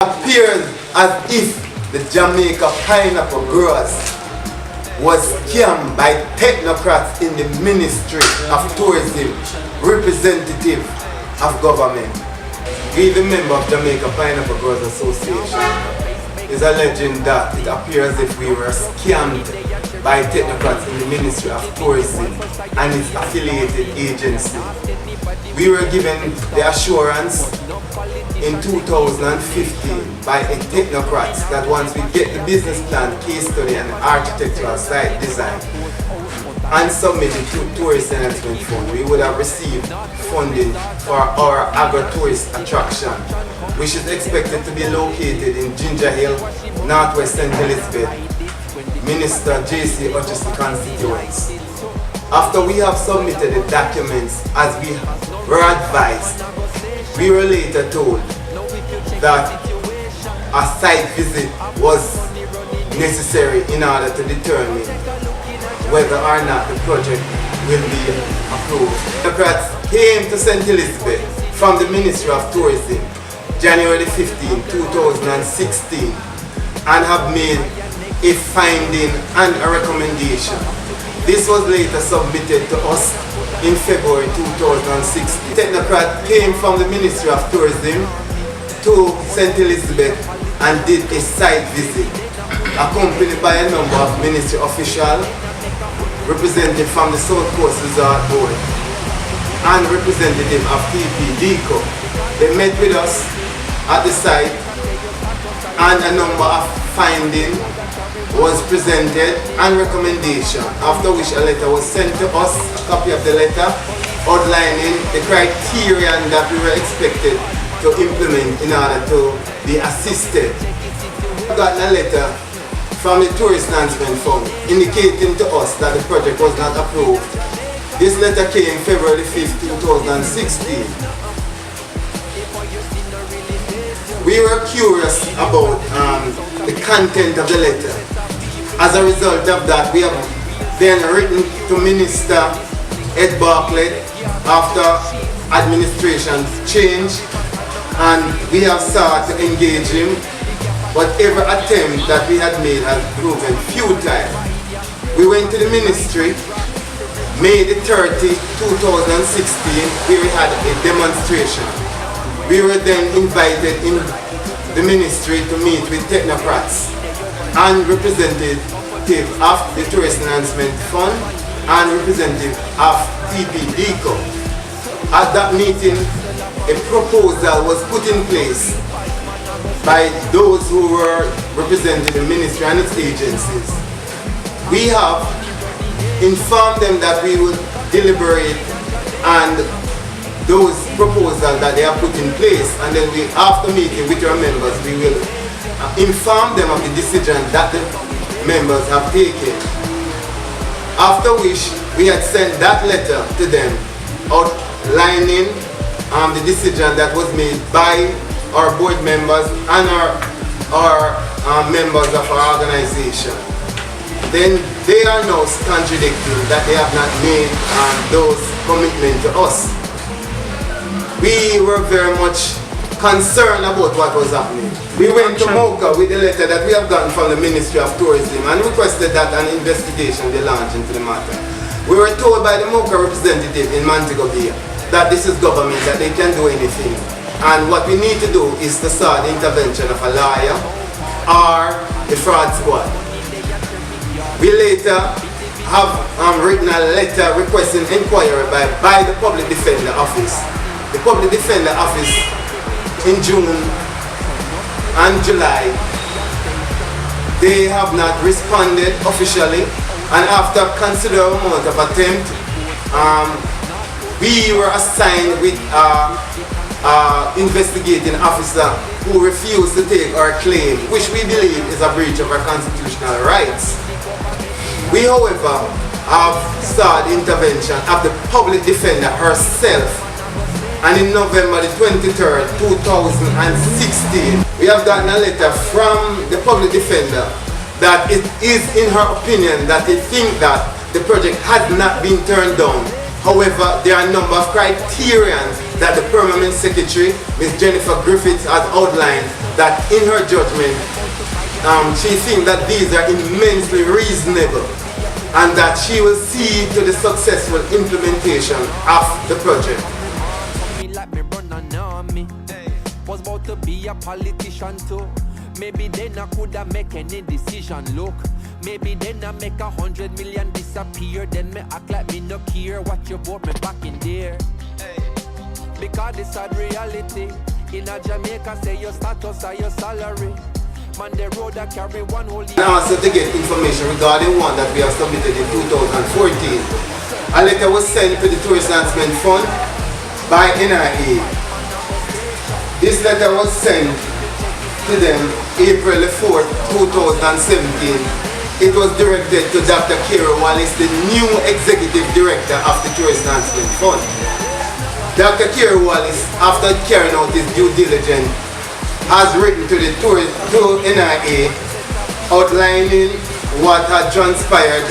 appears as if the Jamaica pineapple growers was scammed by technocrats in the Ministry of Tourism, representative of government. We, the member of Jamaica Pineapple Growers Association, is alleging that it appears as if we were scammed by technocrats in the Ministry of Tourism and its affiliated agency. We were given the assurance in 2015 by a technocrats that once we get the business plan, case study and architectural site design and submitted to Tourist Enhancement Fund, we would have received funding for our agro-tourist attraction, which is expected to be located in Ginger Hill, Northwest St. Elizabeth, Minister J.C. Hutchison constituents. After we have submitted the documents as we were advised, we were later told that a site visit was necessary in order to determine whether or not the project will be approved. Democrats came to St. Elizabeth from the Ministry of Tourism January 15, 2016 and have made a finding and a recommendation. This was later submitted to us in February 2016. Technocrat came from the Ministry of Tourism to St. Elizabeth and did a site visit, accompanied by a number of ministry officials, representative from the South Coast Resort Board, and representative of TPDCO. They met with us at the site and a number of findings was presented and recommendation, after which a letter was sent to us, a copy of the letter outlining the criterion that we were expected to implement in order to be assisted. We got a letter from the Tourist Enhancement Fund indicating to us that the project was not approved. This letter came February 5th, 2016. We were curious about the content of the letter. As a result of that, we have then written to Minister Ed Bartlett after administration change, and we have sought to engage him. Whatever attempt that we had made has proven futile. We went to the ministry May the 30, 2016, where we had a demonstration. We were then invited in the ministry to meet with technocrats and representative of the Tourist Enhancement Fund and representative of TPDCO. At that meeting, a proposal was put in place by those who were representing the ministry and its agencies. We have informed them that we would deliberate and those proposals that they have put in place, and then we, after meeting with our members, we will inform them of the decision that the members have taken. After which we had sent that letter to them outlining the decision that was made by our board members and our members of our organization. Then they are now contradicting that they have not made those commitments to us. We were very much concerned about what was happening. We went to Mocha with the letter that we have gotten from the Ministry of Tourism and requested that an investigation be launched into the matter. We were told by the Mocha representative in Montego Bay that this is government, that they can do anything. And what we need to do is to start the intervention of a lawyer or the fraud squad. We later have written a letter requesting inquiry by the Public Defender Office. The Public Defender Office in June and July, they have not responded officially, and after a considerable amount of attempt, we were assigned with investigating officer who refused to take our claim, which we believe is a breach of our constitutional rights. We, however, have sought intervention of the Public Defender herself, and in November the 23rd, 2016, we have gotten a letter from the Public Defender that it is in her opinion that they think that the project had not been turned down. However, there are a number of criteria that the Permanent Secretary, Ms. Jennifer Griffiths, has outlined that in her judgment, she thinks that these are immensely reasonable and that she will see to the successful implementation of the project. Was about to be a politician too. Maybe then I coulda make any decision. Look, maybe then I make 100 million disappear. Then me act like me no care what you bought me back in there. Because it's a reality. In a Jamaica, say your status or your salary. Man, the road I carry one whole year. And also to get information regarding one that we have submitted in 2014. A letter was sent to the Tourist Enhancement Fund by NIA. This letter was sent to them April 4th, 2017. It was directed to Dr. Kerry Wallace, the new Executive Director of the Tourist Enhancement Fund. Dr. Kerry Wallace, after carrying out his due diligence, has written to NIA outlining what had transpired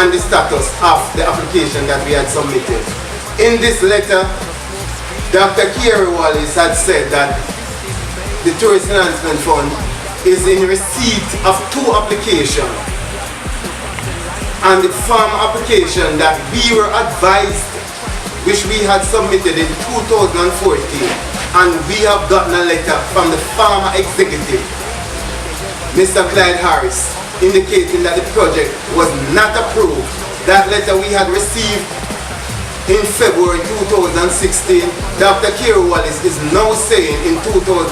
and the status of the application that we had submitted. In this letter, Dr. Kerry Wallace had said that the Tourist Enhancement Fund is in receipt of 2 applications, and the farm application that we were advised, which we had submitted in 2014, and we have gotten a letter from the farmer executive, Mr. Clyde Harris, indicating that the project was not approved. That letter we had received in February 2016. Dr. Kerry Wallace is now saying in 2017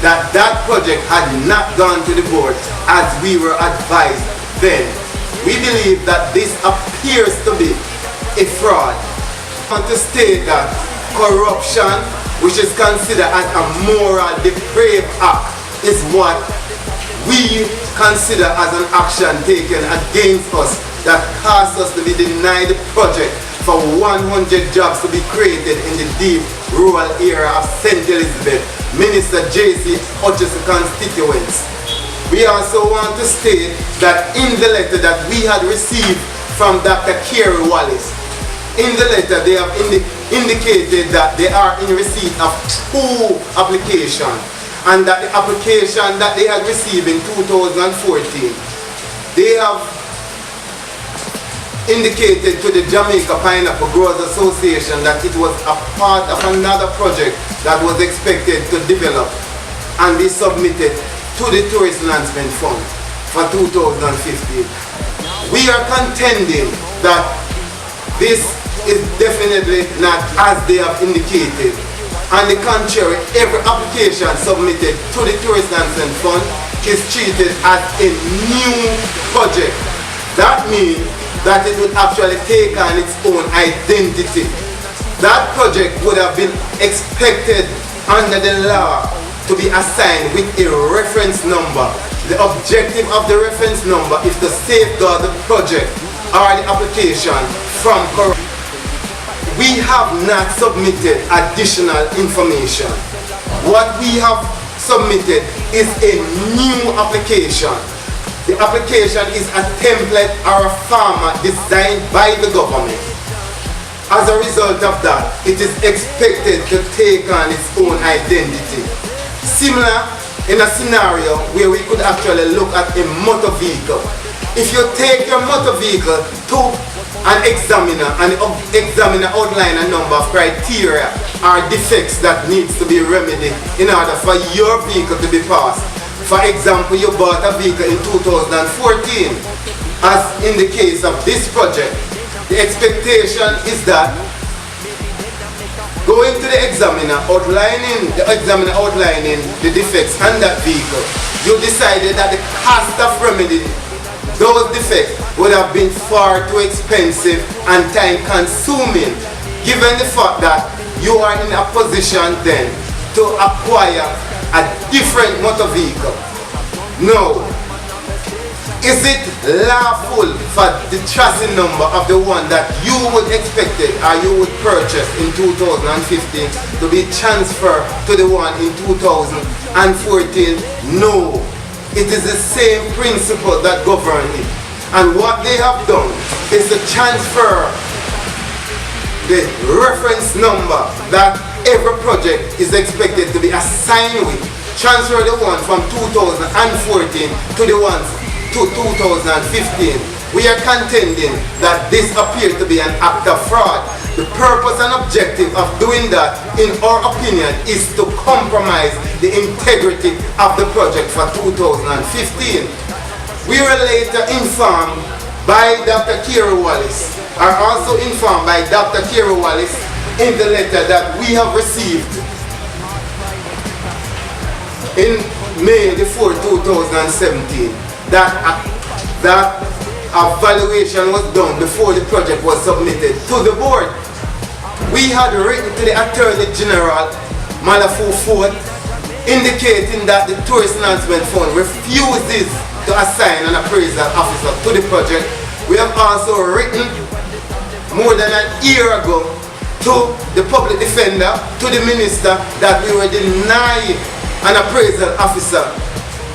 that that project had not gone to the board as we were advised then. We believe that this appears to be a fraud. I want to state that corruption, which is considered as a moral depraved act, is what we consider as an action taken against us that caused us to be denied the project for 100 jobs to be created in the deep rural area of St. Elizabeth, Minister J.C. Hutchison constituents. We also want to state that in the letter that we had received from Dr. Kerry Wallace, in the letter they have indicated that they are in receipt of 2 applications, and that the application that they had received in 2014, they have indicated to the Jamaica Pineapple Growers Association that it was a part of another project that was expected to develop and be submitted to the Tourist Enhancement Fund for 2015. We are contending that this is definitely not as they have indicated. On the contrary, every application submitted to the Tourist Enhancement Fund is treated as a new project. That means that it would actually take on its own identity. That project would have been expected under the law to be assigned with a reference number. The objective of the reference number is to safeguard the project or the application from corruption. We have not submitted additional information. What we have submitted is a new application. The application is a template or a format designed by the government. As a result of that, it is expected to take on its own identity. Similar in a scenario where we could actually look at a motor vehicle. If you take your motor vehicle to an examiner and the examiner outline a number of criteria or defects that needs to be remedied in order for your vehicle to be passed. For example, you bought a vehicle in 2014. As in the case of this project, the expectation is that going to the examiner outlining the defects on that vehicle, you decided that the cost of remedying those defects would have been far too expensive and time consuming, given the fact that you are in a position then to acquire a different motor vehicle. Now, is it lawful for the chassis number of the one that you would expect or you would purchase in 2015 to be transferred to the one in 2014? No. It is the same principle that governs it. And what they have done is to transfer the reference number that every project is expected to be assigned with transfer the one from 2014 to the ones to 2015. We are contending that this appears to be an act of fraud. The purpose and objective of doing that, in our opinion, is to compromise the integrity of the project for 2015. We were later informed by Dr. Kira Wallace, are also informed by Dr. Kira Wallace in the letter that we have received in May the 4th, 2017, that a valuation was done before the project was submitted to the board. We had written to the Attorney General, Malafu Fort, indicating that the Tourist Enhancement Fund refuses to assign an appraisal officer to the project. We have also written more than a year ago to the public defender, to the minister, that we were denied an appraisal officer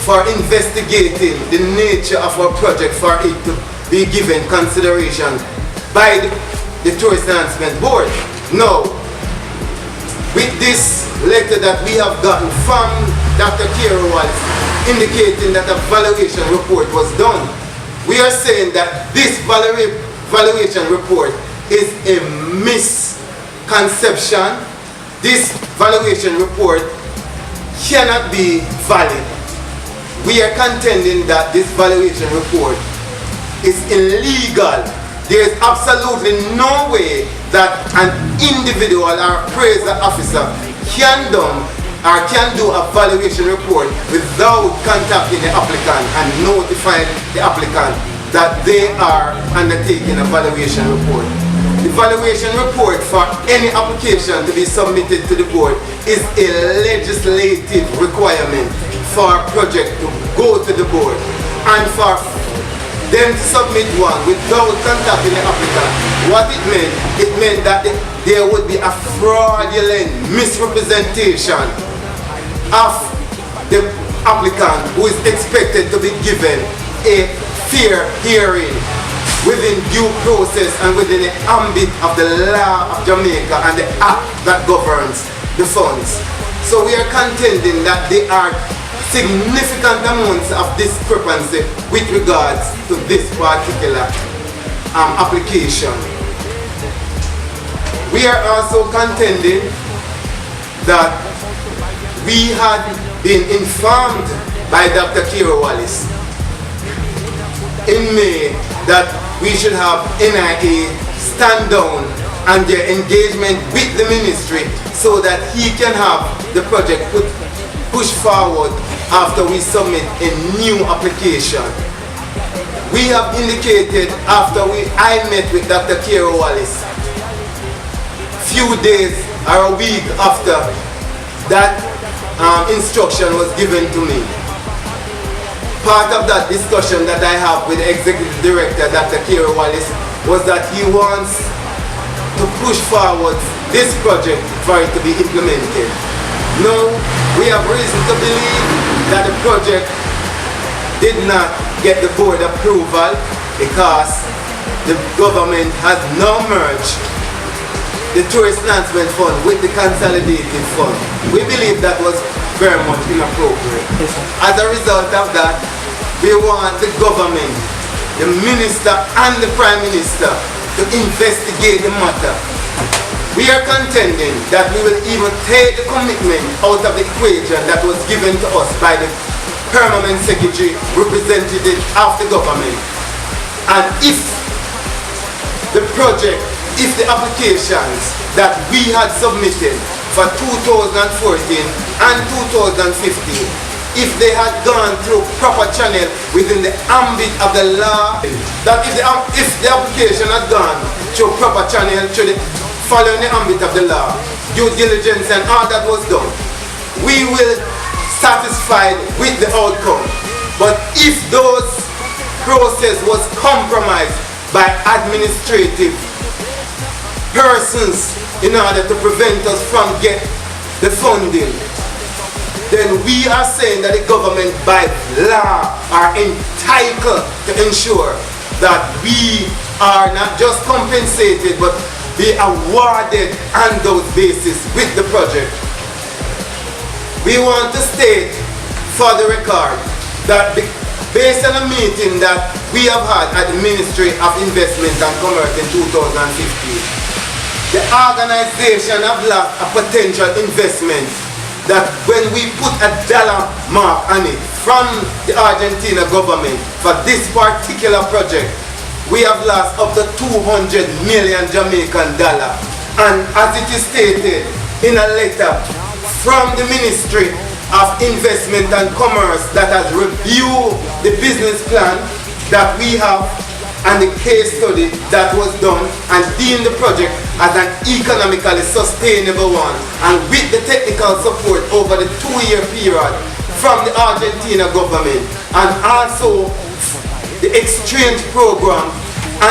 for investigating the nature of our project for it to be given consideration by the Tourist Enhancement Board. Now, with this letter that we have gotten from Dr. Kira Wallace indicating that a valuation report was done, we are saying that this valuation report is a misconception. This valuation report cannot be valid. We are contending that this valuation report is illegal. There is absolutely no way that an individual or appraiser officer can do a valuation report without contacting the applicant and notifying the applicant that they are undertaking a valuation report. The valuation report for any application to be submitted to the board is a legislative requirement for a project to go to the board, and for them to submit one without contacting the applicant. What it meant that there would be a fraudulent misrepresentation of the applicant, who is expected to be given a fair hearing within due process and within the ambit of the law of Jamaica and the act that governs the funds. So we are contending that there are significant amounts of discrepancy with regards to this particular application. We are also contending that we had been informed by Dr. Kira Wallace in May that we should have NIA stand down and their engagement with the ministry so that he can have the project push forward after we submit a new application. We have indicated after I met with Dr. Kira Wallace, few days or a week after that instruction was given to me. Part of that discussion that I have with the Executive Director, Dr. Kira Wallace, was that he wants to push forward this project for it to be implemented. Now, we have reason to believe that the project did not get the board approval because the government has now merged the Tourist Enhancement Fund with the Consolidated Fund. We believe that was very much inappropriate. As a result of that, we want the government, the minister and the prime minister to investigate the matter. We are contending that we will even take the commitment out of the equation that was given to us by the permanent secretary representative of the government. And if the project, if the applications that we had submitted for 2014 and 2015, if they had gone through proper channel within the ambit of the law, that if the application had gone through proper channel, following the ambit of the law, due diligence and all that was done, we will satisfied with the outcome. But if those process was compromised by administrative persons in order to prevent us from get the funding, then we are saying that the government by law are entitled to ensure that we are not just compensated but be awarded on those basis with the project. We want to state for the record that based on a meeting that we have had at the Ministry of Investment and Commerce in 2015, the organization have lost a potential investment that when we put a dollar mark on it from the Argentina government for this particular project, we have lost up to 200 million Jamaican dollar. And as it is stated in a letter from the Ministry of Investment and Commerce that has reviewed the business plan that we have and the case study that was done and deemed the project as an economically sustainable one, and with the technical support over the 2-year period from the Argentina government and also the exchange program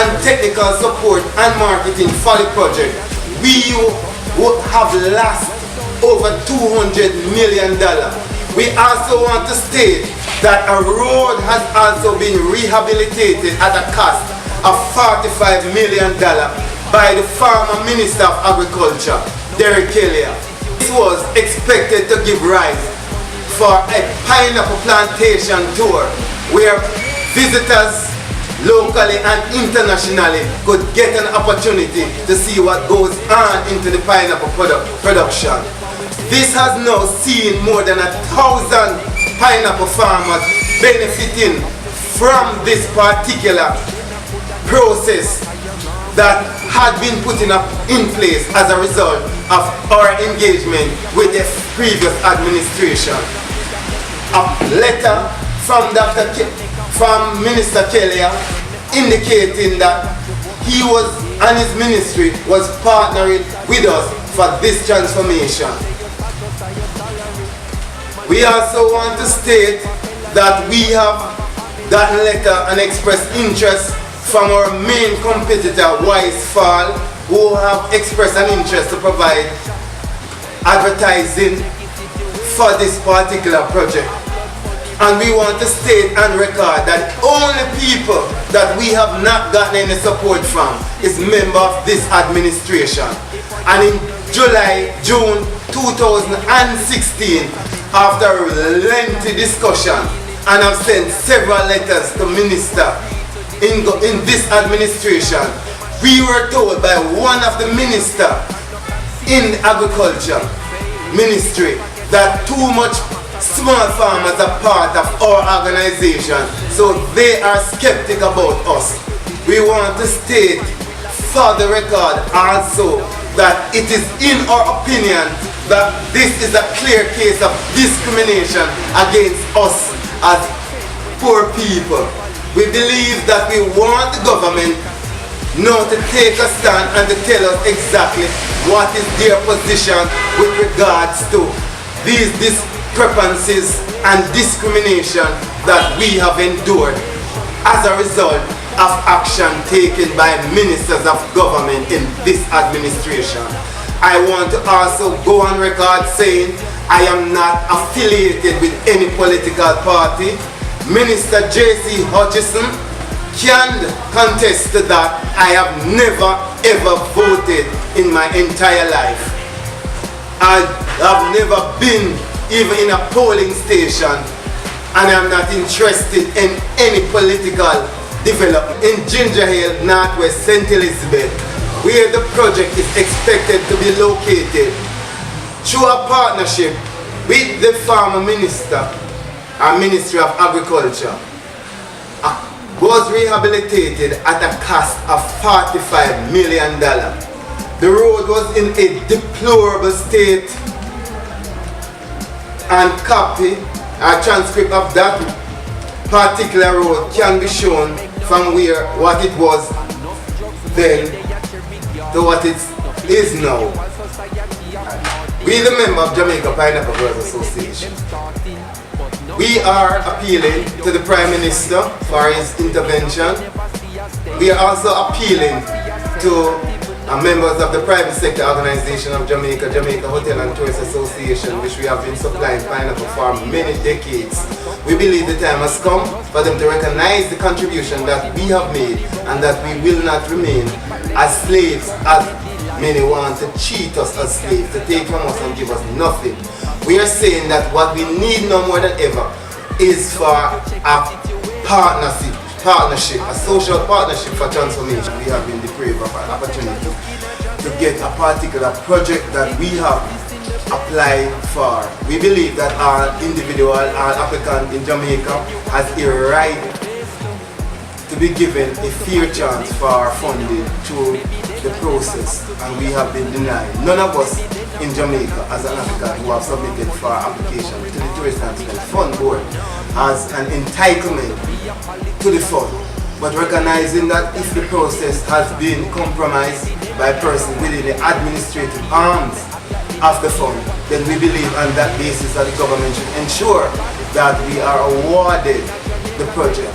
and technical support and marketing for the project, we would have lost over $200 million. We also want to state that a road has also been rehabilitated at a cost of $45 million by the former Minister of Agriculture, Derek Kelly. This was expected to give rise for a pineapple plantation tour where visitors locally and internationally could get an opportunity to see what goes on into the pineapple production. This has now seen more than 1,000 pineapple farmers benefiting from this particular process that had been put in place as a result of our engagement with the previous administration. A letter from Minister Kelly indicating that he was and his ministry was partnering with us for this transformation. We also want to state that we have gotten a letter and expressed interest from our main competitor, Wisefall, who have expressed an interest to provide advertising for this particular project. And we want to state and record that only people that we have not gotten any support from is member of this administration. And in June 2016, after a lengthy discussion, and I've sent several letters to minister in this administration, we were told by one of the minister in the agriculture ministry that too much small farmers are part of our organization, so they are skeptic about us. We want to state for the record also that it is in our opinion that this is a clear case of discrimination against us as poor people. We believe that we want the government now to take a stand and to tell us exactly what is their position with regards to these discrepancies and discrimination that we have endured as a result of action taken by ministers of government in this administration. I want to also go on record saying I am not affiliated with any political party. Minister J.C. Hutchison can contest to that. I have never ever voted in my entire life. I have never been even in a polling station, and I'm not interested in any political development. In Ginger Hill, Northwest St. Elizabeth, where the project is expected to be located, through a partnership with the former minister and Ministry of Agriculture, was rehabilitated at a cost of $45 million. The road was in a deplorable state, and a transcript of that particular road can be shown from what it was then to what it is now. We, the member of Jamaica Pineapple Growers Association, we are appealing to the Prime Minister for his intervention. We are also appealing to members of the private sector organization of Jamaica Hotel and Tourist Association, which we have been supplying pineapple for many decades. We believe the time has come for them to recognize the contribution that we have made and that we will not remain as slaves as many want to cheat us as slaves, to take from us and give us nothing. We are saying that what we need now more than ever is for a partnership, a social partnership for transformation. We have been deprived of an opportunity to get a particular project that we have applied for. We believe that our individual, our applicant in Jamaica has a right to be given a fair chance for funding through the process, and we have been denied. None of us in Jamaica as an applicant who have submitted for application to the Tourist and Fund Board has an entitlement to the fund, but recognizing that if the process has been compromised by a person within the administrative arms of the fund, then we believe on that basis that the government should ensure that we are awarded the project.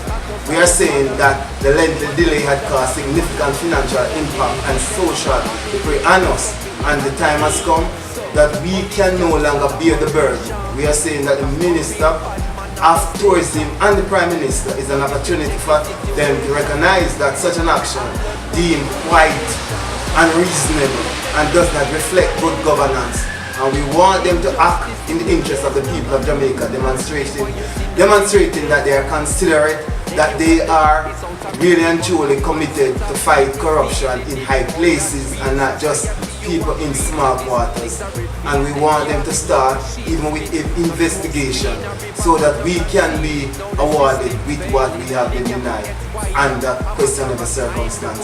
We are saying that the lengthy delay had caused significant financial impact and social debris on us, and the time has come that we can no longer bear the burden. We are saying that the Minister of Tourism and the Prime Minister is an opportunity for them to recognize that such an action deemed quite unreasonable and does not reflect good governance. And we want them to act in the interest of the people of Jamaica, demonstrating that they are considerate, that they are really and truly committed to fight corruption in high places and not just people in small quarters. And we want them to start even with an investigation so that we can be awarded with what we have been denied under questionable circumstances.